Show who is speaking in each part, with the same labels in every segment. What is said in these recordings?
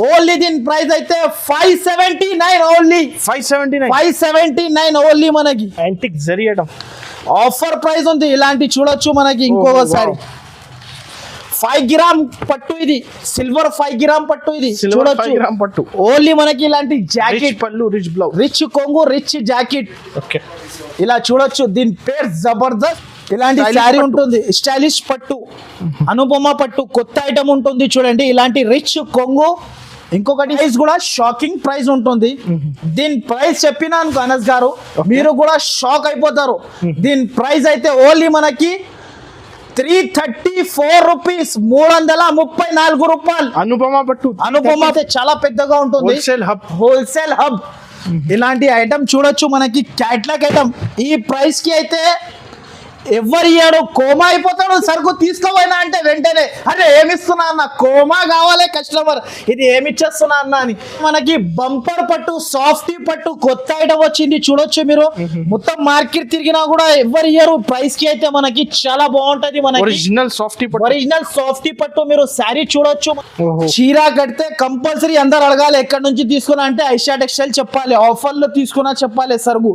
Speaker 1: Only దీని price అయితే 579 only 579 only మనకి
Speaker 2: antique zari item
Speaker 1: offer price ఉంది. ఇలాంటి చూడొచ్చు మనకి ఇంకొకసారి 5 గ్రామ్ పట్టు, ఇది సిల్వర్ 5 గ్రామ్ పట్టు, ఇది చూడొచ్చు
Speaker 2: పట్టు
Speaker 1: ఓన్లీ మనకి ఇలాంటి జాకెట్
Speaker 2: పళ్ళు రిచ్ బ్లౌజ్
Speaker 1: రిచ్ కొంగు రిచ్ జాకెట్
Speaker 2: ఓకే
Speaker 1: ఇలా చూడొచ్చు. దీని పేరు జబర్దస్త్. ఇలాంటి శారీ ఉంటుంది, స్టైలిష్ పట్టు, అనుపమ పట్టు, కొత్త ఐటమ్ ఉంటుంది చూడండి. ఇలాంటి రిచ్ కొంగు. ఇంకొకటి ప్రైస్ కూడా షాకింగ్ ప్రైస్ ఉంటుంది. దీని ప్రైస్ చెప్పినాను అనస్ గారు, మీరు కూడా షాక్ అయిపోతారు. దీని ప్రైస్ అయితే ఓన్లీ మనకి 334 రూపీస్, 334 రూపాయలు.
Speaker 2: అనుపమ పట్టు,
Speaker 1: అనుపమ అయితే చాలా పెద్దగా ఉంటుంది, హోల్సేల్ హబ్. ఇలాంటి ఐటమ్ చూడొచ్చు మనకి, క్యాట్లాగ్ ఐటమ్. ఈ ప్రైస్ కి అయితే ఎవరు ఇయ్యాడు, కోమా అయిపోతాడు. సరుకు తీసుకోపోయినా అంటే వెంటనే అరే ఏమిస్తున్నా అన్న, కోమా కావాలి కస్టమర్, ఇది ఏమిచ్చేస్తున్నా అన్న అని. మనకి బంపర్ పట్టు, సాఫ్టీ పట్టు కొత్త ఐటమ్ వచ్చింది చూడొచ్చు మీరు. మొత్తం మార్కెట్ తిరిగినా కూడా ఎవరు ఇయ్యరు ప్రైస్ కి. అయితే మనకి చాలా బాగుంటది. మనకి
Speaker 2: ఒరిజినల్
Speaker 1: సాఫ్టీ పట్టు మీరు శారీ చూడొచ్చు. చీర కడితే కంపల్సరీ అందరు అడగాలి ఎక్కడి నుంచి తీసుకున్నా అంటే ఐషా టెక్స్టైల్ చెప్పాలి, ఆఫర్ లో తీసుకున్నా చెప్పాలి. సరుకు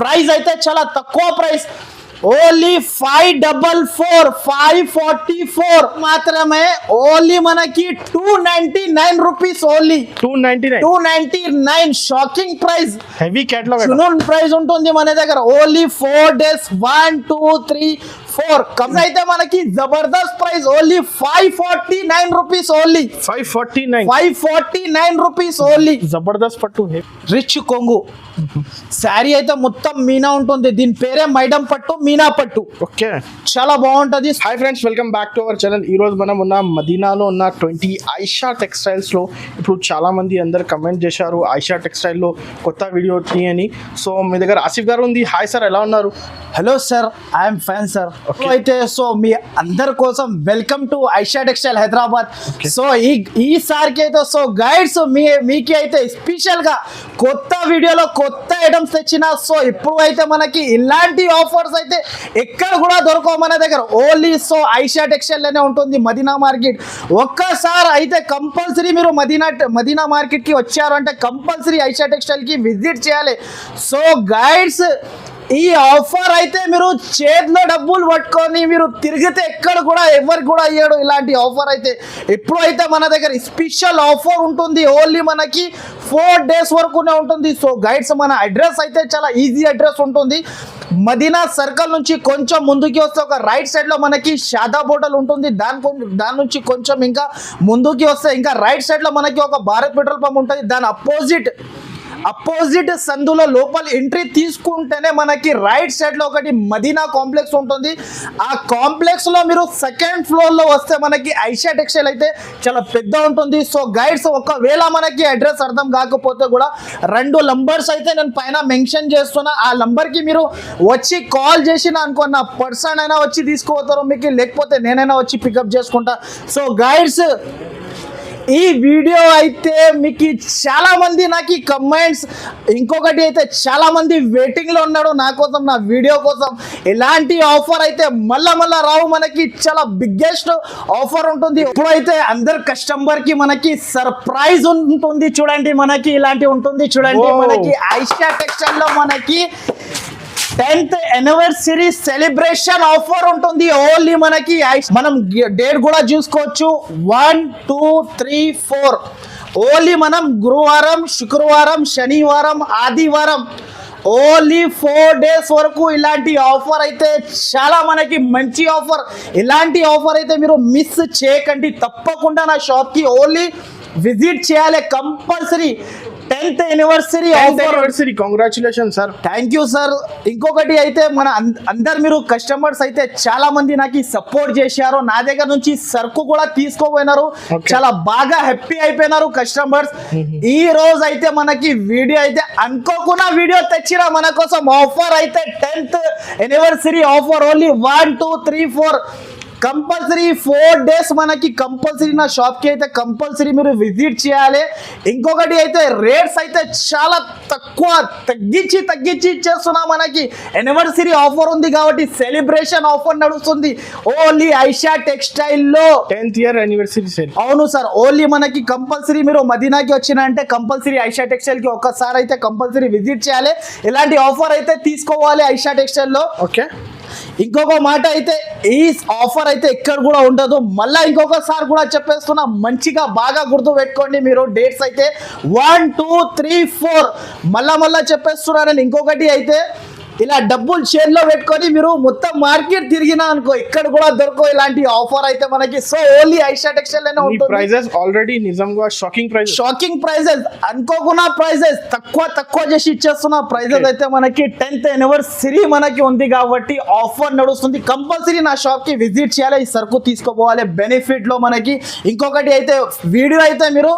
Speaker 1: ప్రైస్ అయితే చాలా తక్కువ ప్రైస్, ఓన్లీ 544 మాత్రమే. ఓన్లీ మనకి 299 rupees, only 299. Shocking price,
Speaker 2: heavy catalogue
Speaker 1: price ఉంటుంది మన దగ్గర. ఓన్లీ 4 days 1 2 3 4 కమ్స్ అయితే మనకి Jabardasth price only 549 rupees, only 549 rupees only.
Speaker 2: Jabardasth పట్టు
Speaker 1: రిచ్ కొంగు శారీ అయితే మొత్తం మీనా ఉంటుంది. దీని పేరే మైడం పట్టు, మీనా పట్టు.
Speaker 2: ఓకే,
Speaker 1: చాలా బాగుంటది.
Speaker 2: Hi friends, welcome back to our channel. ఈ రోజు మనం ఉన్న మదీనాలో ఉన్న 20 ఐషా టెక్స్టైల్స్ లో. ఇప్పుడు చాలా మంది అందరు కమెంట్ చేశారు ఐషా టెక్స్టైల్ లో కొత్త వీడియో తీయని. సో మీ దగ్గర ఆసిఫ్ గారు ఉంది. హాయ్ సార్, ఎలా ఉన్నారు?
Speaker 1: Hello sir, I'm fan sir. అయితే సో మీ అందరి కోసం welcome to Aisha textile Hyderabad. So ఈసారికి అయితే సో గైడ్స్ మీకు అయితే స్పెషల్ గా కొత్త వీడియోలో కొత్త ఐటమ్స్ తెచ్చిన. సో ఇప్పుడు అయితే మనకి ఇలాంటి ఆఫర్స్ అయితే ఎక్కడ కూడా దొరకవు మన దగ్గర, ఓన్లీ సో ఐషా టెక్స్టైల్ లోనే ఉంటుంది, మదీనా మార్కెట్. ఒక్కసారి అయితే కంపల్సరీ మీరు మదీనా మార్కెట్ కి వచ్చారు అంటే కంపల్సరీ ఐషా టెక్స్టైల్ కి విజిట్ చేయాలి. సో గైడ్స్, ఈ ఆఫర్ అయితే మీరు చేతిలో డబ్బులు పట్టుకొని మీరు తిరిగితే ఎక్కడ కూడా ఎవరికి కూడా ఇయ్యడు ఇలాంటి ఆఫర్ అయితే. ఎప్పుడైతే మన దగ్గర స్పెషల్ ఆఫర్ ఉంటుంది, ఓన్లీ మనకి 4 days వరకునే ఉంటుంది. సో గైడ్స్, మన అడ్రస్ అయితే చాలా ఈజీ అడ్రస్ ఉంటుంది. మదీనా సర్కిల్ నుంచి కొంచెం ముందుకి వస్తే ఒక రైట్ సైడ్ లో మనకి షాదాబ్ హోటల్ ఉంటుంది. దాని నుంచి కొంచెం ఇంకా ముందుకి వస్తే ఇంకా రైట్ సైడ్ లో మనకి ఒక భారత్ పెట్రోల్ పంప్ ఉంటుంది. దాని అపోజిట్ సందులో లోపల ఎంట్రీ తీసుకుంటేనే మనకి రైట్ సైడ్ లో ఒకటి మదీనా కాంప్లెక్స్ ఉంటుంది. ఆ కాంప్లెక్స్ లో మీరు 2nd floor లో వస్తే మనకి ఐషా టెక్స్టైల్ అయితే చాలా పెద్ద ఉంటుంది. సో గైడ్స్, ఒకవేళ మనకి అడ్రస్ అర్థం కాకపోతే కూడా 2 నంబర్స్ అయితే నేను పైన మెన్షన్ చేస్తున్నా. ఆ నంబర్ కి మీరు వచ్చి కాల్ చేసిన అనుకో, నా పర్సన్ అయినా వచ్చి తీసుకుపోతారు మీకు, లేకపోతే నేనైనా వచ్చి పికప్ చేసుకుంటా. సో గైడ్స్, ఈ వీడియో అయితే మీకు చాలా మంది నాకు కమెంట్స్, ఇంకొకటి అయితే చాలా మంది వెయిటింగ్ లో ఉన్నాడు నా కోసం, నా వీడియో కోసం. ఇలాంటి ఆఫర్ అయితే మళ్ళా రావు, మనకి చాలా బిగ్గెస్ట్ ఆఫర్ ఉంటుంది. ఇప్పుడైతే అందరు కస్టమర్ కి మనకి సర్ప్రైజ్ ఉంటుంది చూడండి. మనకి ఇలాంటి ఉంటుంది చూడండి. మనకి ఐషా టెక్స్టైల్ లో మనకి 10th anniversary సెలబ్రేషన్ ఆఫర్ ఉంటుంది. ఓన్లీ మనకి మనం డేట్ కూడా చూసుకోవచ్చు, 1 2 3 4. ఓన్లీ మనం గురువారం, శుక్రవారం, శనివారం, ఆదివారం, ఓన్లీ 4 days వరకు ఇలాంటి ఆఫర్ అయితే చాలా మనకి మంచి ఆఫర్. ఇలాంటి ఆఫర్ అయితే మీరు మిస్ చేయకండి, తప్పకుండా నా షాప్ కి ఓన్లీ విజిట్ చేయాలి compulsory. 10th anniversary
Speaker 2: congratulation sir.
Speaker 1: Thank you sir. ఇంకొకటి అయితే మన అందరు మీరు కస్టమర్స్ అయితే చాలా మంది నాకు సపోర్ట్ చేశారు, నా దగ్గర నుంచి సరుకు కూడా తీసుకోపోయినారు, చాలా బాగా హ్యాపీ అయిపోయినారు కస్టమర్స్. ఈ రోజు అయితే మనకి వీడియో అయితే అనుకోకుండా వీడియో తెచ్చిన మన కోసం ఆఫర్ అయితే 10th anniversary offer only 1 2 3 4 compulsory 4 days మనకి కంపల్సరీ నా షాప్ కి అయితే కంపల్సరీ మీరు విజిట్ చేయాలి. ఇంకొకటి అయితే రేట్స్ అయితే చాలా తక్కువ తగ్గించి ఇచ్చేస్తున్నా. మనకి యానివర్సరీ ఆఫర్ ఉంది కాబట్టి సెలబ్రేషన్ ఆఫర్ నడుస్తుంది ఓన్లీ ఐషా టెక్స్టైల్ లో
Speaker 2: 10th year anniversary sale.
Speaker 1: అవును సార్, ఓన్లీ మనకి కంపల్సరీ మీరు మదీనాకి వచ్చిన అంటే కంపల్సరీ ఐషా టెక్స్టైల్ కి ఒక్కసారి అయితే కంపల్సరీ విజిట్ చేయాలి. ఇలాంటి ఆఫర్ అయితే తీసుకోవాలి ఐషా టెక్స్టైల్ లో.
Speaker 2: ఓకే,
Speaker 1: ఇంకొక మాట అయితే ఈ ఆఫర్ అయితే ఎక్కడ కూడా ఉండదు. మళ్ళీ ఇంకొకసారి కూడా చెప్పేస్తున్నా, మంచిగా బాగా గుర్తు పెట్టుకోండి మీరు. డేట్స్ అయితే 1 2 3 4 మళ్ళా చెప్పేస్తున్నా నేను. ఇంకొకటి అయితే ఇలా డబ్బులు చేతిలో పెట్టుకొని మీరు మొత్తం మార్కెట్ తిరిగినా అనుకో ఇక్కడ కూడా దొరకవు ఇలాంటి ఆఫర్ అయితే మనకి. సో ఓన్లీ ఐషా టెక్స్టైల్ లోనే ఉంటుంది.
Speaker 2: ప్రైజెస్ ఆల్రెడీ నిజంగా షాకింగ్ ప్రైజెస్
Speaker 1: అనుకోకున్న ప్రైజెస్ తక్కువ చేసి ఇచ్చేస్తున్న ప్రైజెస్ అయితే మనకి 10th anniversary మనకి ఉంది కాబట్టి ఆఫర్ నడుస్తుంది. కంపల్సరీ నా షాప్ కి విజిట్ చేయాలి, ఈ సరుకు తీసుకోపోవాలి బెనిఫిట్ లో మనకి. ఇంకొకటి అయితే వీడియో అయితే మీరు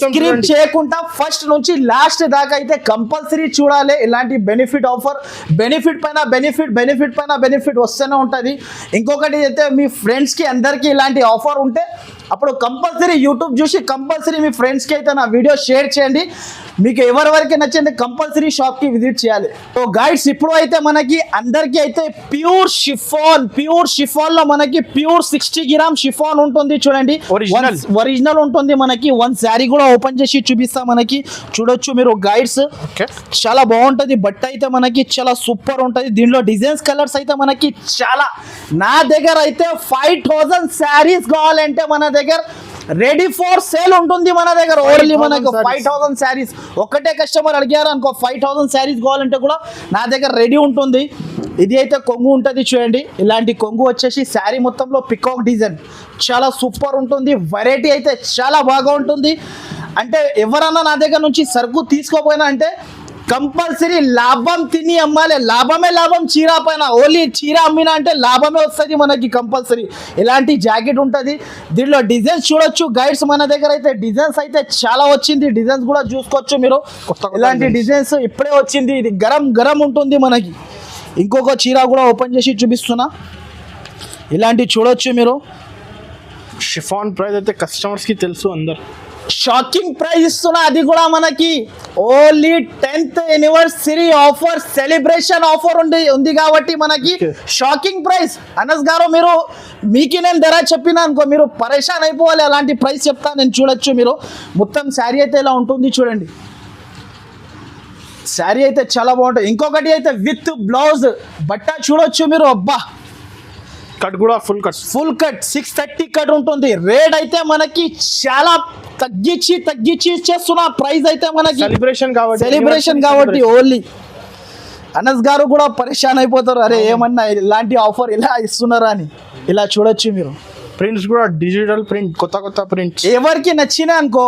Speaker 1: స్క్రిప్ట్ చేయకుండా ఫస్ట్ నుంచి లాస్ట్ దాకా అయితే కంపల్సరీ చూడాలి. ఇలాంటి బెనిఫిట్ ఆఫర్, బెనిఫిట్ పైన బెనిఫిట్ వస్తూనే ఉంటుంది. ఇంకొకటి అయితే మీ ఫ్రెండ్స్కి అందరికీ ఇలాంటి ఆఫర్ ఉంటే అప్పుడు కంపల్సరీ యూట్యూబ్ చూసి కంపల్సరీ మీ ఫ్రెండ్స్కి అయితే నా వీడియో షేర్ చేయండి. మీకు ఎవరెవరికి నచ్చింది కంపల్సరీ షాప్కి విజిట్ చేయాలి. సో గైడ్స్ ఇప్పుడు అయితే మనకి అందరికీ అయితే ప్యూర్ షిఫాన్లో మనకి ప్యూర్ 60 grams షిఫాన్ ఉంటుంది చూడండి. ఒరిజినల్ ఉంటుంది మనకి. వన్ శారీ కూడా ఓపెన్ చేసి చూపిస్తా మనకి. చూడొచ్చు మీరు గైడ్స్. చాలా బాగుంటుంది బట్ట అయితే మనకి, చాలా సూపర్ ఉంటుంది. దీనిలో డిజైన్స్ కలర్స్ అయితే మనకి చాలా. నా దగ్గర అయితే 5000 శారీస్ కావాలంటే మన దగ్గర రెడీ ఫర్ సేల్ ఉంటుంది. మన దగ్గర ఓన్లీ మనకు 5000 శారీస్. ఒకటే కస్టమర్ అడిగారు అనుకో 5000 శారీస్ కావాలంటే కూడా నా దగ్గర రెడీ ఉంటుంది. ఇది అయితే కొంగు ఉంటుంది చూడండి. ఇలాంటి కొంగు వచ్చేసి శారీ మొత్తంలో పికాక్ డిజైన్ చాలా సూపర్ ఉంటుంది. వెరైటీ అయితే చాలా బాగా ఉంటుంది. అంటే ఎవరన్నా నా దగ్గర నుంచి సరుకు తీసుకోపోయినా అంటే కంపల్సరీ లాభం తిని అమ్మాలి. లాభం చీర పైన. ఓన్లీ చీర అమ్మినా అంటే లాభమే వస్తుంది మనకి కంపల్సరీ. ఇలాంటి జాకెట్ ఉంటుంది. దీనిలో డిజైన్స్ చూడొచ్చు గైడ్స్. మన దగ్గర అయితే డిజైన్స్ అయితే చాలా వచ్చింది. డిజైన్స్ కూడా చూసుకోవచ్చు మీరు. ఇలాంటి డిజైన్స్ ఇప్పుడే వచ్చింది. ఇది గరం ఉంటుంది మనకి. ఇంకొక చీర కూడా ఓపెన్ చేసి చూపిస్తున్నా. ఇలాంటి చూడొచ్చు మీరు.
Speaker 2: షిఫాన్ ప్రైస్ అయితే కస్టమర్స్కి తెలుసు అందరు.
Speaker 1: షాకింగ్ ప్రైస్ ఇస్తున్నా. అది కూడా మనకి only 10th anniversary offer, celebration offer ఉంది కాబట్టి మనకి షాకింగ్ ప్రైస్. అనస్ గారు మీరు మీకు నేను ధర చెప్పినా అనుకో మీరు పరేషాన్ అయిపోవాలి. అలాంటి ప్రైస్ చెప్తా నేను. చూడొచ్చు మీరు. మొత్తం శారీ అయితే ఇలా ఉంటుంది చూడండి. శారీ అయితే చాలా బాగుంటుంది. ఇంకొకటి అయితే విత్ బ్లౌజ్ బట్ట చూడొచ్చు మీరు. అబ్బా,
Speaker 2: కట్ కూడా ఫుల్ కట్ 630 కట్ ఉంటుంది. రేట్ అయితే మనకి చాలా తగ్గించి ఇచ్చేస్తున్నా. ప్రైస్ అయితే మనకి సెలబ్రేషన్ కాబట్టి ఓన్లీ. అనస్ గారు కూడా పరేషాన్ అయిపోతారు, అరే ఏమన్నా ఇలాంటి ఆఫర్ ఇలా ఇస్తున్నారా అని. ఇలా చూడొచ్చు మీరు. ప్రింట్స్ కూడా డిజిటల్ ప్రింట్, కొత్త ప్రింట్. ఎవరికి నచ్చినా అనుకో,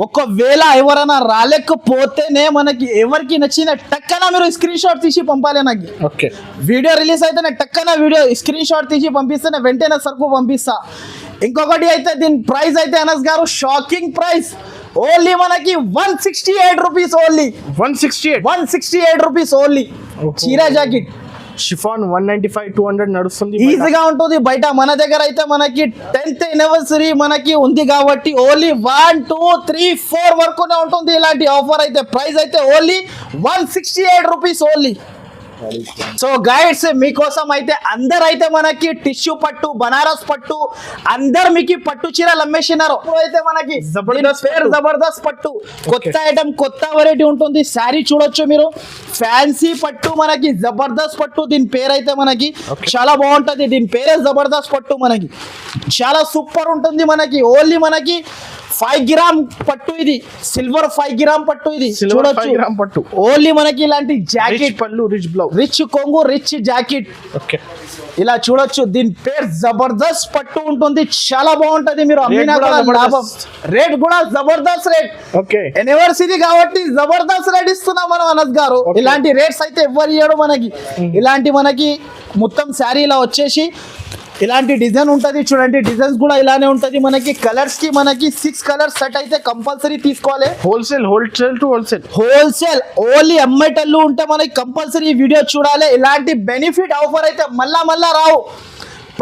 Speaker 2: ఒకవేళ ఎవరైనా రాలేకపోతేనే మనకి ఎవరికి నచ్చిన టక్కన మీరు స్క్రీన్ షాట్ తీసి పంపాలి నాకు. ఓకే, వీడియో రిలీజ్ అయితే టక్కన వీడియో స్క్రీన్ షాట్ తీసి పంపిస్తే వెంటనే సరుకు పంపిస్తా. ఇంకొకటి అయితే దీని ప్రైస్ అయితే అనస్ గారు షాకింగ్ ప్రైస్. ఓన్లీ మనకి 168 రూపీస్. Only 168 rupees only. చీరా జాకెట్ షిఫాన్ 195 200 నడుస్తుంది. ఈజీగా ఉంటుంది బయట. మన దగ్గర అయితే మనకి 10th anniversary మనకి ఉంది కాబట్టి ఓన్లీ 1 2 3 4 వరకునే ఉంటుంది ఇలాంటి ఆఫర్ అయితే. ప్రైస్ అయితే only 168 rupees only. So guides మీకోసం అయితే అందరైతే మనకి టిష్యూ పట్టు, బనారస్ పట్టు అందరు మీకు పట్టు చీరలు అమ్మేసినారు. అయితే మనకి జబర్దస్త్ పట్టు కొత్త ఐటమ్, కొత్త వెరైటీ ఉంటుంది. శారీ చూడొచ్చు మీరు. ఫ్యాన్సీ పట్టు మనకి జబర్దస్త్ పట్టు. దీని పేరు అయితే మనకి చాలా బాగుంటుంది. దీని పేరే జబర్దస్త్ పట్టు. మనకి చాలా సూపర్ ఉంటుంది. మనకి ఓన్లీ మనకి 5 గ్రామ్ పట్టు. ఇది సిల్వర్ 5 గ్రామ్ పట్టు. ఇది చూడొచ్చు. ఓన్లీ మనకి ఇలాంటి జాకెట్ పళ్ళు, రిచ్ కొంగు, రిచ్ జాకెట్. ఓకే, ఇలా చూడొచ్చు. దీని పేరు జబర్దస్త్ పట్టు ఉంటుంది. చాలా బాగుంటది. మీరు అమ్మినా కూడా లాభం. రేట్ కూడా జబర్దస్త్ రేట్. ఓకే, యానివర్సరీ కాబట్టి జబర్దస్త్ రేట్ ఇస్తున్నాం మనం అనస్ గారు. ఇలాంటి రేట్స్ అయితే ఎవరు ఇయ్యడు మనకి. ఇలాంటి మనకి మొత్తం శారీ ఇలా వచ్చేసి ఇలాంటి డిజైన్ ఉంటుంది చూడండి. డిజైన్స్ కూడా ఇలానే ఉంటుంది మనకి. కలర్స్ కి మనకి 6 కలర్స్ సెట్ అయితే కంపల్సరీ తీసుకోవాలి. హోల్సేల్ ఓన్లీ అమ్మేటల్లు ఉంటే మనకి కంపల్సరీ వీడియో చూడాలి. ఇలాంటి బెనిఫిట్ ఆఫర్ అయితే మళ్ళా రావు.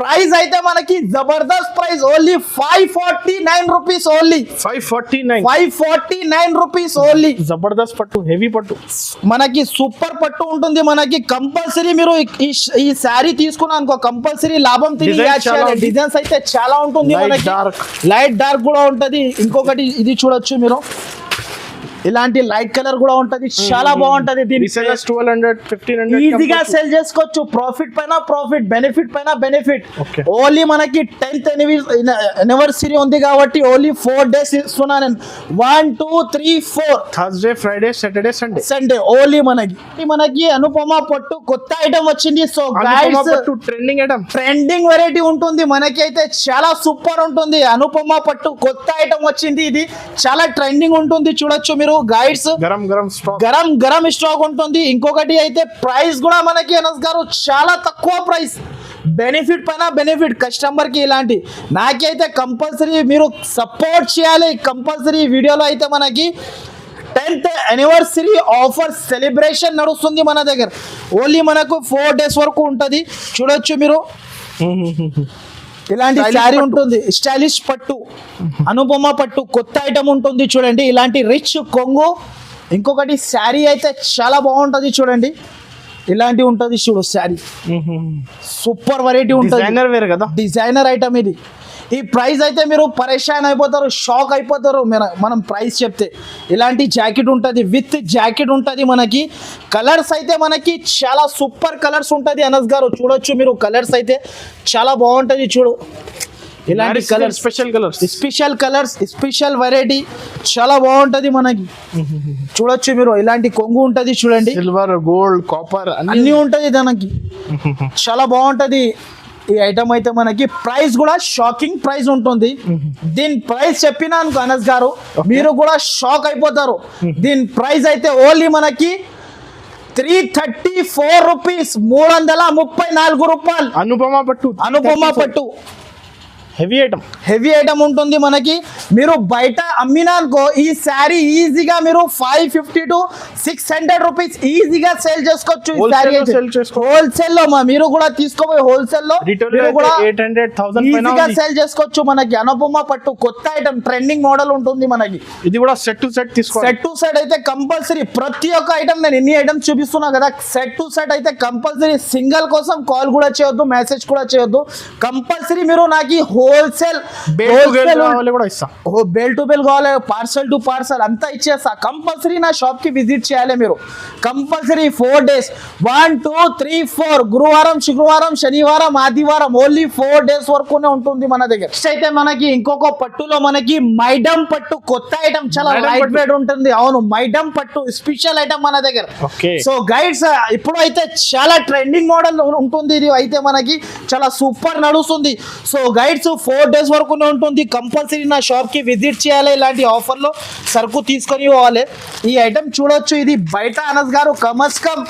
Speaker 1: ప్రైస్ అయితే మనకి Jabardasth price only 549 rupees only 549 rupees only.
Speaker 2: Jabardasth పట్టు, హెవీ పట్టు,
Speaker 1: మనకి సూపర్ పట్టు ఉంటుంది. మనకి కంపల్సరీ మీరు ఈ శారీ తీసుకున్నా అనుకో కంపల్సరీ లాభం తిని
Speaker 2: Designs చాలా ఉంది.
Speaker 1: డిజైన్స్ అయితే చాలా ఉంటుంది.
Speaker 2: Light
Speaker 1: మనకి
Speaker 2: dark.
Speaker 1: లైట్ డార్క్ కూడా ఉంటది. ఇంకొకటి ఇది చూడొచ్చు మీరు, ఇలాంటి లైట్ కలర్ కూడా ఉంటది, చాలా బాగుంటది. దీని
Speaker 2: రీసెలర్స్ 1200 1500
Speaker 1: ఈజీగా సెల్ చేసుకోవచ్చు. ప్రాఫిట్ పైన ప్రాఫిట్, బెనిఫిట్ పైన బెనిఫిట్.
Speaker 2: Okay.
Speaker 1: ఓన్లీ మనకి 10th anniversary ఉంది కాబట్టి ఓన్లీ 4 days ఇస్తున్నా నేను. 1 2 3 4
Speaker 2: Thursday, Friday, Saturday, Sunday.
Speaker 1: Sunday only మనకి అనుపమ పట్టు కొత్త ఐటమ్ వచ్చింది. సో గైడ్స్
Speaker 2: పట్టు ట్రెండింగ్ ఐటమ్.
Speaker 1: ట్రెండింగ్ వెరైటీ ఉంటుంది. మనకి అయితే చాలా సూపర్ ఉంటుంది. అనుపమ పట్టు కొత్త ఐటమ్ వచ్చింది. ఇది చాలా ట్రెండింగ్ ఉంటుంది. చూడొచ్చు మీరు guides,
Speaker 2: garam garam stock.
Speaker 1: Garam stock ఉంటుంది. ఇంకొకటి అయితే ప్రైస్ కూడా మనకి అనస్ గారు చాలా తక్కువ ప్రైస్, బెనిఫిట్ పైన బెనిఫిట్ కస్టమర్ కి. ఇలాంటి నాకైతే కంపల్సరీ మీరు సపోర్ట్ చేయాలి. కంపల్సరీ వీడియోలో అయితే మనకి 10th anniversary ఆఫర్ సెలబ్రేషన్ నడుస్తుంది మన దగ్గర. ఓన్లీ మనకు 4 days వరకు ఉంటుంది. చూడొచ్చు మీరు, ఇలాంటి
Speaker 2: Stylish
Speaker 1: శారీ
Speaker 2: పట్టు.
Speaker 1: ఉంటుంది. స్టైలిష్ పట్టు, అనుపమ పట్టు కొత్త ఐటమ్ ఉంటుంది. చూడండి ఇలాంటి రిచ్ కొంగు. ఇంకొకటి శారీ అయితే చాలా బాగుంటుంది. చూడండి ఇలాంటి ఉంటుంది. చూడు శారీ సూపర్ వెరైటీ ఉంటుంది.
Speaker 2: డిజైనర్ వేర్ కదా.
Speaker 1: డిజైనర్ ఐటమ్ ఇది. ఈ ప్రైస్ అయితే మీరు పరేషాన్ అయిపోతారు, షాక్ అయిపోతారు మనం ప్రైస్ చెప్తే. ఇలాంటి జాకెట్ ఉంటుంది, విత్ జాకెట్ ఉంటుంది. మనకి కలర్స్ అయితే మనకి చాలా సూపర్ కలర్స్ ఉంటుంది అనస్ గారు. చూడొచ్చు మీరు, కలర్స్ అయితే చాలా బాగుంటుంది. చూడు ఇలాంటి colours,
Speaker 2: special colours,
Speaker 1: special variety చాలా బాగుంటుంది మనకి. చూడొచ్చు మీరు, ఇలాంటి కొంగు ఉంటుంది. చూడండి
Speaker 2: సిల్వర్, గోల్డ్, కాపర్
Speaker 1: అన్నీ ఉంటుంది దానికి. చాలా బాగుంటుంది ఈ ఐటమ్ అయితే. మనకి ప్రైస్ కూడా షాకింగ్ ప్రైస్ ఉంటుంది. దీని ప్రైస్ చెప్పినా అనుకో అనస్ గారు, మీరు కూడా షాక్ అయిపోతారు. దీని ప్రైస్ అయితే ఓన్లీ మనకి 334 రూపీస్, 334 రూపాయలు. అనుపమ పట్టు హెవీ ఐటమ్ ఉంటుంది మనకి. మీరు బయట అమ్మినా అనుకో ఈ శారీ ఈజీగా మీరు 550 to 600 రూపీస్ ఈజీగా సేల్ చేసుకోవచ్చు. ఈ శారీ హోల్సేల్ లో మీరు కూడా తీసుకోపోయి హోల్సేల్ లో కూడా
Speaker 2: 800,000
Speaker 1: ఈజీగా సేల్ చేసుకోవచ్చు. మనకి అనుపమ పట్టు కొత్త ఐటమ్ ట్రెండింగ్ మోడల్ ఉంటుంది మనకి.
Speaker 2: ఇది కూడా సెట్ టు సెట్ తీసుకోవాలి.
Speaker 1: సెట్ టు సెట్ అయితే కంపల్సరీ ప్రతి ఒక్క ఐటమ్, నేను ఎన్ని ఐటమ్స్ చూపిస్తున్నా కదా, సెట్ టు సెట్ అయితే కంపల్సరీ. సింగిల్ కోసం కాల్ కూడా చేయొద్దు, మెసేజ్ కూడా చేయొద్దు. కంపల్సరీ మీరు నాకు హోల్సేల్
Speaker 2: కూడా ఇస్తా.
Speaker 1: బేల్ టు బేల్ కావాలి, పార్సల్ టు పార్సల్ అంతా ఇచ్చేస్తా. కంపల్సరీ నా షాప్ కి విజిట్ చేయాలి మీరు. కంపల్సరీ 4 days, 1 2 3 4 గురువారం, శుక్రవారం, శనివారం, ఆదివారం ఓన్లీ 4 days వరకునే ఉంటుంది మన దగ్గర. నెక్స్ట్ అయితే మనకి ఇంకొక పట్టులో మనకి మైడమ్ పట్టు కొత్త ఐటమ్, చాలా లైట్ వెయిట్ ఉంటుంది. అవును, మైడమ్ పట్టు స్పెషల్ ఐటమ్ మన దగ్గర. సో గైడ్స్ ఇప్పుడు అయితే చాలా ట్రెండింగ్ మోడల్ ఉంటుంది. ఇది అయితే మనకి చాలా సూపర్ నడుస్తుంది. సో గైడ్స్ 4 days వరకునే ఉంటుంది. కంపల్సరీ నా షాప్ కి విజిట్ చేయాలి. ఇలాంటి ఆఫర్ లో సరుకు తీసుకొని పోవాలి. ఈ ఐటమ్ చూడొచ్చు, ఇది బయట అనస్ గారు కమస్ కమ్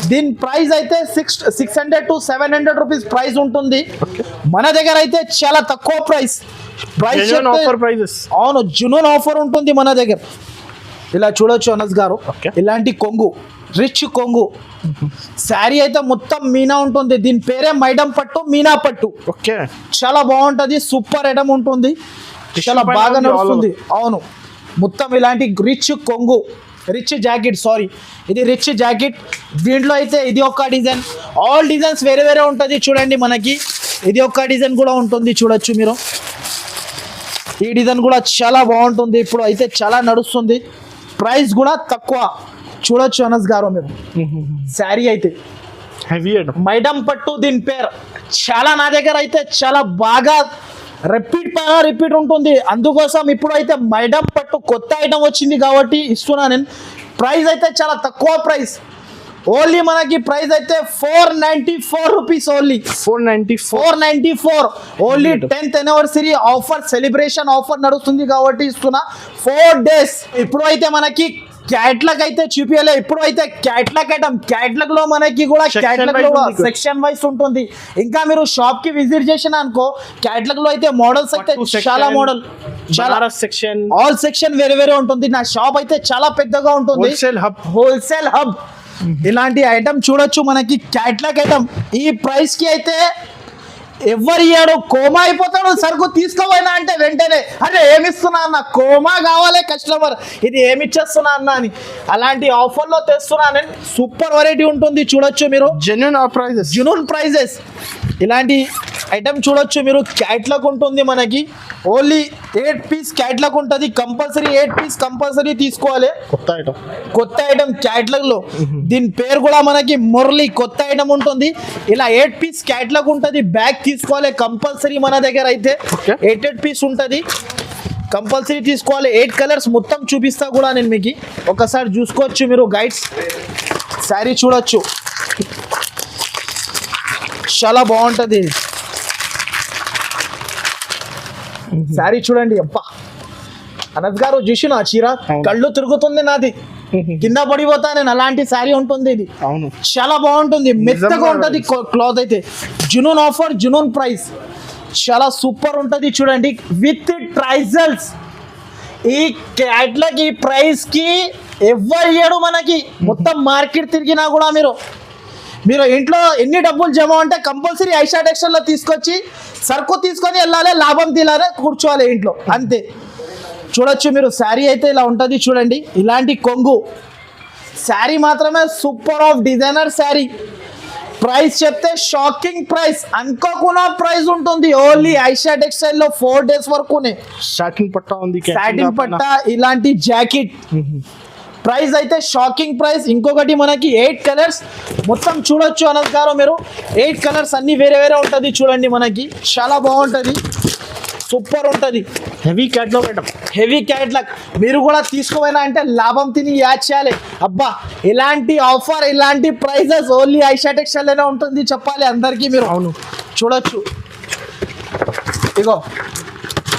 Speaker 1: దీని ప్రైస్ అయితే 600 to 700 రూపీస్ ప్రైస్ ఉంటుంది. మన దగ్గర అయితే చాలా తక్కువ ప్రైస్. అవును, జునూన్ ఆఫర్ ఉంటుంది మన దగ్గర. ఇలా చూడొచ్చు అనస్ గారు, ఇలాంటి కొంగు, రిచ్ కొంగు శారీ అయితే మొత్తం మీనా ఉంటుంది. దీని పేరే మైడమ్ పట్టు, మీనా పట్టు. చాలా బాగుంటది, సూపర్ ఐటమ్ ఉంటుంది, చాలా బాగా నడుస్తుంది. అవును, మొత్తం ఇలాంటి రిచ్ కొంగు, రిచ్ జాకెట్, సారీ ఇది రిచ్ జాకెట్. దీంట్లో అయితే ఇది ఒక డిజైన్, ఆల్ డిజైన్స్ వేరే వేరే ఉంటుంది. చూడండి మనకి ఇది ఒక డిజైన్ కూడా ఉంటుంది. చూడొచ్చు మీరు, ఈ డిజైన్ కూడా చాలా బాగుంటుంది. ఇప్పుడు అయితే చాలా నడుస్తుంది. ప్రైస్ కూడా తక్కువ. చూడొచ్చు అనస్ గారు మీరు, శారీ అయితే
Speaker 2: హెవీ
Speaker 1: మైడమ్ పట్టు దీని పేరు. చాలా నా దగ్గర అయితే చాలా బాగా రిపీట్ ఉంటుంది. అందుకోసం ఇప్పుడు అయితే మైడమ్ పట్టు కొత్త ఐటమ్ వచ్చింది కాబట్టి ఇస్తున్నా నేను. ప్రైస్ అయితే చాలా తక్కువ ప్రైస్. ఓన్లీ మనకి ప్రైస్ అయితే 494 rupees. Only 494 only 10th anniversary offer, celebration offer నడుస్తుంది కాబట్టి ఇస్తున్నా 4 days. ఇప్పుడు అయితే మనకి క్యాట్లాగ్ అయితే చూపించలే. ఇప్పుడు అయితే క్యాట్లాగ్ ఐటమ్, క్యాట్లాగ్ లో మనకి కూడా క్యాట్లాగ్ లో సెక్షన్ వైస్ ఉంటుంది. ఇంకా మీరు షాప్ కి విజిట్ చేసిన అనుకో క్యాట్లాగ్ లో అయితే మోడల్స్ అయితే చాలా మోడల్, చాలా సెక్షన్, ఆల్ సెక్షన్ వేరే వేరే ఉంటుంది. నా షాప్ అయితే చాలా పెద్దగా ఉంటుంది, హోల్సేల్ హబ్. ఇలాంటి ఐటమ్ చూడొచ్చు మనకి క్యాట్లాగ్ ఐటమ్. ఈ ప్రైస్ కి అయితే ఎవరు ఇయ్యాడు, కోమా అయిపోతాడు. సరుకు తీసుకోపోయినా అంటే వెంటనే అరే ఏమిస్తున్నా అన్న, కోమా కావాలి కస్టమర్, ఇది ఏమిచ్చేస్తున్నా అన్న అని. అలాంటి ఆఫర్లో తెస్తున్నా నేను. సూపర్ వెరైటీ ఉంటుంది, చూడొచ్చు మీరు. Genuine prices. ఇలాంటి ఐటమ్ చూడొచ్చు మీరు. క్యాట్లాగ్ ఉంటుంది మనకి. ఓన్లీ 8 పీస్ క్యాట్లాగ్ ఉంటుంది. కంపల్సరీ 8 పీస్ కంపల్సరీ తీసుకోవాలి. కొత్త ఐటమ్ క్యాట్లాగ్ లో. దీని పేరు కూడా మనకి మురళి, కొత్త ఐటమ్ ఉంటుంది. ఇలా 8 పీస్ క్యాట్లాగ్ ఉంటుంది. బ్యాగ్ తీసుకోవాలి కంపల్సరీ మన దగ్గర అయితే. 8 పీస్ ఉంటుంది, కంపల్సరీ తీసుకోవాలి. 8 కలర్స్ మొత్తం చూపిస్తా కూడా నేను మీకు. ఒకసారి చూసుకోవచ్చు మీరు. గైడ్స్ శారీ చూడొచ్చు, చాలా బాగుంటుంది శారీ. చూడండి అబ్బా, అనద్ గారు చూసిన చీర కళ్ళు తిరుగుతుంది నాది, కింద పడిపోతా నేను. అలాంటి శారీ ఉంటుంది ఇది. చాలా బాగుంటుంది, మెత్తగా ఉంటుంది క్లాత్ అయితే. జునూన్ ఆఫర్, జునూన్ ప్రైస్, చాలా సూపర్ ఉంటుంది. చూడండి విత్ ట్రైజల్స్. ఈ క్యాట్లాగ్ ఈ ప్రైస్ కి ఎవరు ఇయ్యడు మనకి. మొత్తం మార్కెట్ తిరిగినా కూడా మీరు ఇంట్లో ఎన్ని డబ్బులు జమ ఉంటే కంపల్సరీ ఐషా టెక్స్టైల్ లో తీసుకొచ్చి సరుకు తీసుకొని వెళ్ళాలి, లాభం తీయాలి, కూర్చోవాలి ఇంట్లో, అంతే. చూడొచ్చు మీరు. శారీ అయితే ఇలా ఉంటుంది చూడండి. ఇలాంటి కొంగు శారీ మాత్రమే super of designer sari. Price చెప్తే షాకింగ్ ప్రైస్, అనుకోకుండా ప్రైస్ ఉంటుంది. ఓన్లీ ఐషా టెక్స్టైల్ లో 4 days వరకునే.
Speaker 2: సాటిన్ పట్టా ఉంది,
Speaker 1: సాటిన్ పట్టా, ఇలాంటి జాకెట్. ప్రైస్ అయితే షాకింగ్ ప్రైస్. ఇంకొకటి మనకి 8 కలర్స్ మొత్తం చూడొచ్చు అనద్ గారు మీరు. 8 కలర్స్ అన్ని వేరే వేరే ఉంటుంది చూడండి మనకి. చాలా బాగుంటుంది, సూపర్ ఉంటుంది. Heavy catalogue item, heavy catalogue. మీరు కూడా తీసుకోపోయినా అంటే లాభం తిని యాడ్ చేయాలి. అబ్బా ఇలాంటి ఆఫర్, ఇలాంటి ప్రైజెస్ ఓన్లీ ఐషా టెక్స్టైల్లోనే ఉంటుంది చెప్పాలి అందరికీ మీరు. అవును, చూడొచ్చు ఇగో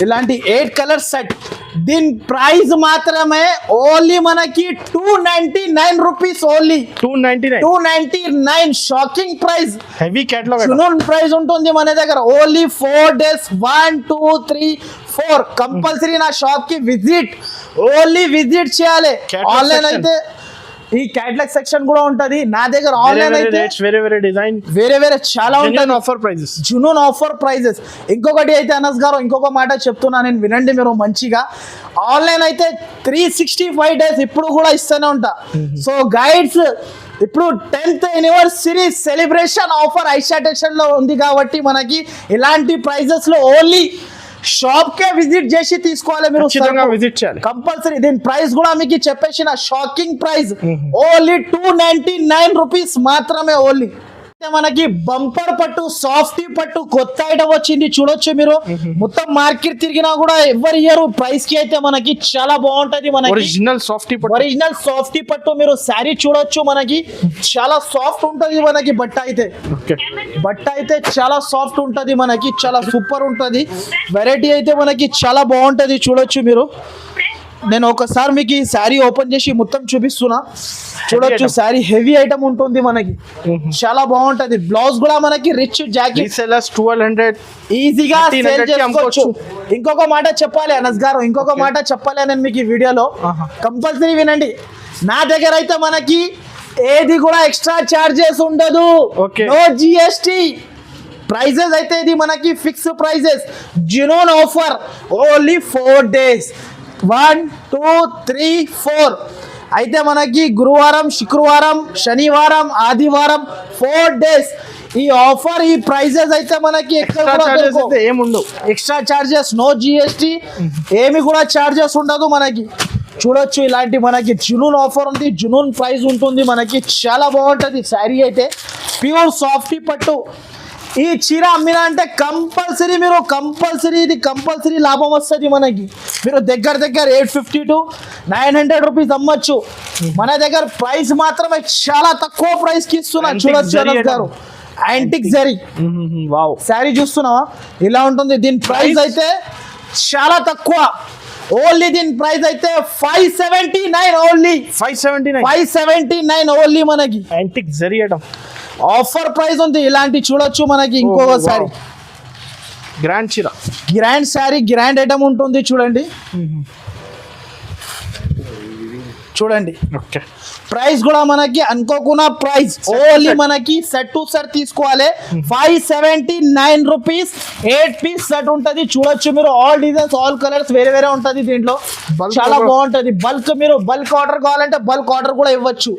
Speaker 1: ఇలాంటి 8 కలర్స్ సెట్. దీని ప్రైస్ మాత్రమే ఓన్లీ మనకి 299 rupees. Only 299. Shocking price.
Speaker 2: Heavy catalogue
Speaker 1: Junoon price ఉంటుంది మన దగ్గర. ఓన్లీ 4 days, 1 2 3 4 కంపల్సరీ నా షాప్ కి విజిట్, ఓన్లీ విజిట్ చేయాలి. ఆన్లైన్ అయితే ఈ క్యాటలాగ్ సెక్షన్ కూడా ఉంటది నా దగ్గర. ఆన్లైన్ అయితే వేరే వేరే చాలా ఉంటాయి
Speaker 2: offer prices,
Speaker 1: Junoon offer prices. ఇంకొకటి అయితే అనస్ గారు ఇంకొక మాట చెప్తున్నా నేను, వినండి మీరు మంచిగా. ఆన్లైన్ అయితే 365 days ఇప్పుడు కూడా ఇస్తూనే ఉంటా. సో గైడ్స్ ఇప్పుడు 10th anniversary celebration offer Aisha textile లో ఉంది కాబట్టి మనకి ఇలాంటి ప్రైజెస్ లో ఓన్లీ షాప్ కే విజిట్ చేసి తీసుకోవాలి మీరు.
Speaker 2: విజిట్ చేయాలి
Speaker 1: కంపల్సరీ. దీని ప్రైస్ కూడా మీకు చెప్పేసిన షాకింగ్ ప్రైస్ ఓన్లీ 299 రూపీస్ మాత్రమే. ఓన్లీ మనకి బంపర్ పట్టు, సాఫ్టీ పట్టు కొత్త ఐటమ్ వచ్చింది చూడొచ్చు మీరు. మొత్తం మార్కెట్ తిరిగినా కూడా ఎవరి ఇయర్ ప్రైస్ కి అయితే మనకి చాలా బాగుంటది. మనకి
Speaker 2: ఒరిజినల్
Speaker 1: సాఫ్టీ పట్టు మీరు శారీ చూడొచ్చు. మనకి చాలా సాఫ్ట్ ఉంటది మనకి. బట్ట అయితే చాలా సాఫ్ట్ ఉంటది మనకి, చాలా సూపర్ ఉంటది. వెరైటీ అయితే మనకి చాలా బాగుంటది చూడొచ్చు మీరు. నేను ఒకసారి మీకు ఈ శారీ ఓపెన్ చేసి మొత్తం చూపిస్తున్నా చూడొచ్చు. శారీ హెవీ ఐటమ్ ఉంటుంది మనకి, చాలా బాగుంటది. బ్లౌజ్ కూడా మనకి రిచ్ జాకెట్
Speaker 2: 1200
Speaker 1: ఈజీగా సేల్ చేసుకోవచ్చు. ఇంకొక మాట చెప్పాలి అనస్ గారు, ఇంకొక మాట చెప్పాలి నేను మీకు ఈ వీడియోలో. కంపల్సరీ వినండి. నా దగ్గర అయితే మనకి ఏది కూడా ఎక్స్ట్రా చార్జెస్ ఉండదు, నో GST. ప్రైజెస్ అయితే ఇది మనకి fix prices. Junoon offer only 4 days, 1 2 3 4. అయితే మనకి గురువారం, శుక్రవారం, శనివారం, ఆదివారం 4 days ఈ ఆఫర్. ఈ ప్రైజెస్ అయితే మనకి
Speaker 2: ఏముండవు,
Speaker 1: ఎక్స్ట్రా చార్జెస్, నో GST, ఏమి కూడా చార్జెస్ ఉండదు మనకి. చూడొచ్చు ఇలాంటి మనకి జునూన్ ఆఫర్ ఉంది, జునూన్ ప్రైస్ ఉంటుంది మనకి. చాలా బాగుంటుంది శారీ అయితే. ప్యూర్ సాఫ్టీ పట్టు. ఈ చీర అమ్మినా అంటే కంపల్సరీ ఇది కంపల్సరీ లాభం వస్తుంది మనకి. మీరు దగ్గర 850 to 900 రూపీస్ అమ్మచ్చు. మన దగ్గర ప్రైస్ మాత్రమే చాలా తక్కువ ప్రైస్ కి ఇస్తున్నా. చూడొచ్చు అనస్ గారు, యాంటిక్ జరీ వావ్ శారీ చూస్తున్నావా ఇలా ఉంటుంది. దీని ప్రైస్ అయితే చాలా తక్కువ. ఓన్లీ దీని ప్రైస్ అయితే 579. ఓన్లీ 579 ఓన్లీ మనకి.
Speaker 2: Antique zari item
Speaker 1: offer price ఉంది. ఇలాంటి చూడొచ్చు మనకి. ఇంకొక సారీ
Speaker 2: గ్రాండ్ చీర,
Speaker 1: గ్రాండ్ శారీ, గ్రాండ్ ఐటమ్ ఉంటుంది చూడండి. చూడండి.
Speaker 2: ఓకే.
Speaker 1: ప్రైస్ కూడా మనకి అనుకోకుండా ప్రైస్ ఓన్లీ మనకి సెట్ టు సెట్ తీసుకోవాలి 579 రూపీస్ 8 పీస్ సెట్ ఉంటది. చూడొచ్చు మీరు ఆల్ డిజైన్స్ ఆల్ కలర్స్ వేరే వేరే ఉంటది దీంట్లో.
Speaker 2: Bulk
Speaker 1: చాలా
Speaker 2: కూడా-
Speaker 1: బాగుంటది. మీరు బల్క్ ఆర్డర్ కావాలంటే బల్క్ ఆర్డర్ కూడా ఇవ్వచ్చు.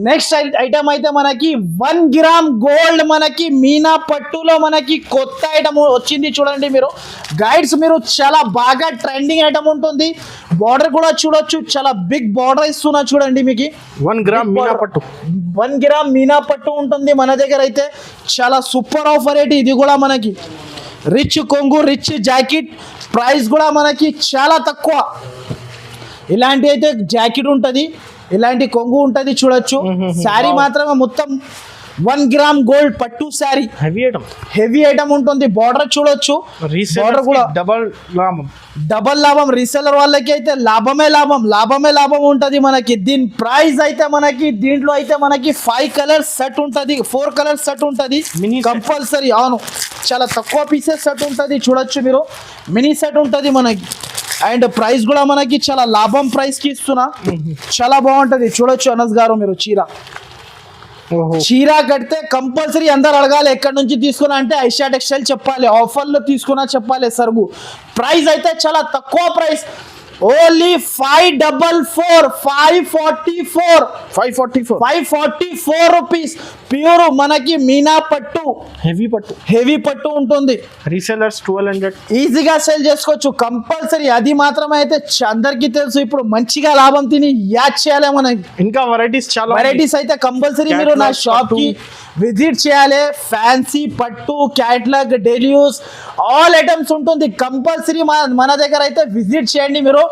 Speaker 1: నెక్స్ట్ ఐటమ్ అయితే మనకి 1 గ్రామ్ గోల్డ్ మనకి మీనా పట్టులో మనకి కొత్త ఐటమ్ వచ్చింది. చూడండి మీరు గైడ్స్, మీరు చాలా బాగా ట్రెండింగ్ ఐటమ్ ఉంటుంది. బార్డర్ కూడా చూడొచ్చు, చాలా బిగ్ బార్డర్ ఇస్తున్నా చూడండి మీకు.
Speaker 2: 1 గ్రామ్ మీనా పట్టు
Speaker 1: 1 గ్రామ్ మీనా పట్టు ఉంటుంది మన దగ్గర అయితే. చాలా సూపర్ ఆఫర్ ఏంటి ఇది కూడా మనకి. రిచ్ కొంగు, రిచ్ జాకెట్, ప్రైస్ కూడా మనకి చాలా తక్కువ. ఇలాంటి అయితే జాకెట్ ఉంటుంది, ఇలాంటి కొంగు ఉంటుంది చూడొచ్చు. శారీ మాత్రమే మొత్తం 1 గ్రామ్ గోల్డ్ పట్టు శారీ, హెవీ ఐటమ్ ఉంటుంది. బార్డర్ చూడొచ్చు, బార్డర్ కూడా డబల్ లాభం. రీసెలర్ వాళ్ళకి అయితే లాభమే లాభం ఉంటుంది మనకి. దీని ప్రైస్ అయితే మనకి దీంట్లో అయితే మనకి 5 కలర్స్ సెట్ ఉంటుంది, 4 కలర్స్ సెట్ ఉంటుంది కంపల్సరీ. అవును, చాలా తక్కువ పీసెస్ సెట్ ఉంటుంది చూడొచ్చు మీరు. మినీ సెట్ ఉంటుంది మనకి. అండ్ ప్రైస్ కూడా మనకి చాలా లాభం ప్రైస్ కి ఇస్తున్నా. చాలా బాగుంటది చూడొచ్చు. అనస్ గారు, మీరు చీర కడితే కంపల్సరీ అందరు అడగాలి ఎక్కడి నుంచి తీసుకున్నా అంటే ఐషా టెక్స్టైల్ చెప్పాలి. ఆఫర్లో తీసుకున్నా చెప్పాలి. సరుగు ప్రైస్ అయితే చాలా తక్కువ ప్రైస్, ఓన్లీ 544 రూపీస్. ప్యూర్ మనకి మీనా పట్టు, హెవీ పట్టు ఉంటుంది.
Speaker 2: రీసెలర్స్ 1200
Speaker 1: ఈజీగా సేల్ చేసుకోవచ్చు కంపల్సరీ. అది మాత్రమే అయితే అందరికీ తెలుసు. ఇప్పుడు మంచిగా లాభం తిని యాడ్ చేయాలి మనకి.
Speaker 2: ఇంకా వెరైటీస్
Speaker 1: అయితే కంపల్సరీ మీరు నా షాప్ కి విజిట్ చేయాలి. ఫ్యాన్సీ పట్టు, catalogue, daily use all items ఉంటుంది కంపల్సరీ. మన దగ్గర అయితే విజిట్ చేయండి మీరు.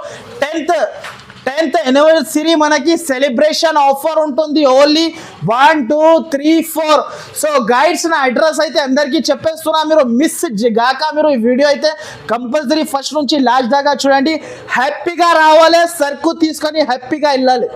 Speaker 1: 10th యానివర్సరీ మనకి సెలబ్రేషన్ ఆఫర్ ఉంటుంది. ఓన్లీ 1 2 3 4. సో గైడ్స్, నా అడ్రస్ అయితే అందరికీ చెప్పేస్తున్నా, మీరు మిస్ గాక మీరు ఈ వీడియో అయితే కంపల్సరీ ఫస్ట్ నుంచి లాస్ట్ దాకా చూడండి. హ్యాపీగా రావాలి, సరుకు తీసుకొని హ్యాపీగా వెళ్ళాలి.